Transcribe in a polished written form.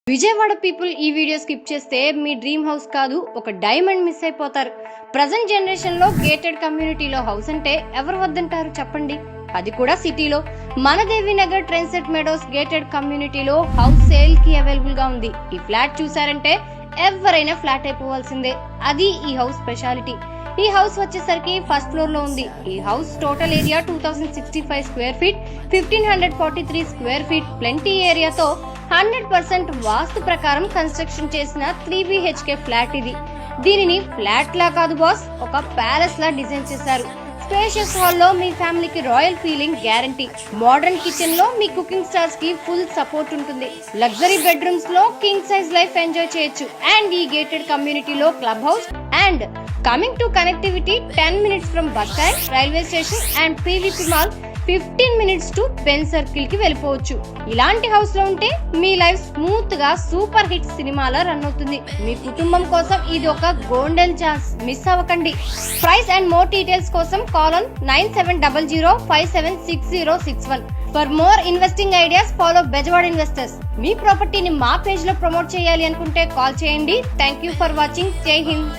Vijayawada people ఈ video skip చేస్తే మీ dream house కాదు ఒక డైమండ్ మిస్ అయిపోతారు. ప్రజెంట్ జనరేషన్ లో గేటెడ్ కమ్యూనిటీలో హౌస్ అంటే ఎవరు వద్దంటారు చెప్పండి, అది కూడా సిటీలో. మనదేవి నగర్ ట్రెండ్సెట్ మెడోస్ గేటెడ్ కమ్యూనిటీలో హౌస్ సేల్ కి అవైలబుల్ గా ఉంది. ఈ ఫ్లాట్ చూసారంటే ఎవరైనా ఫ్లాట్ అయిపోవాల్సిందే. అది ఈ హౌస్ స్పెషాలిటీ. ఈ హౌస్ వచ్చేసరికి ఫస్ట్ ఫ్లోర్ లో ఉంది. ఈ house total area 2065 square feet, 1543 square feet plenty ఏరియాతో 100% వాస్తు ప్రకారం కన్స్ట్రక్షన్ చేసిన 3 BHK ఫ్లాట్ ఇది. దీనిని ఫ్లాట్ లా కాదు బాస్, ఒక ప్యాలెస్ లా డిజైన్ చేశారు. స్పేషియస్ హాల్ లో మీ ఫ్యామిలీకి royal feeling guarantee. Modern kitchen లో మీ కుకింగ్ స్టార్స్ కి ఫుల్ సపోర్ట్ ఉంటుంది. లగ్జరీ బెడ్రూమ్స్ లో కింగ్ సైజ్ లైఫ్ ఎంజాయ్ చేయొచ్చు. అండ్ ఈ గేటెడ్ కమ్యూనిటీలో club house and coming to connectivity 10 minutes from bus stand, railway station and PVP mall, 15 minutes to pen circle కి వెళ్ళిపోవచ్చు. ఇలాంటి house లో ఉంటే మీ లైఫ్ స్మూత్ గా సూపర్ హిట్ సినిమాలా రన్ అవుతుంది. మీ కుటుంబం కోసం ఇది ఒక గోల్డెన్ ఛాన్స్, మిస్ అవ్వకండి. ప్రైస్ అండ్ మోర్ డీటెయిల్స్ కోసం call on 9700576061. For more investing ideas follow Bezawada investors. మీ ప్రాపర్టీని మా పేజ్ లో ప్రమోట్ చేయాలి అనుకుంటే కాల్ చేయండి. Thank you for watching. Jai Hind.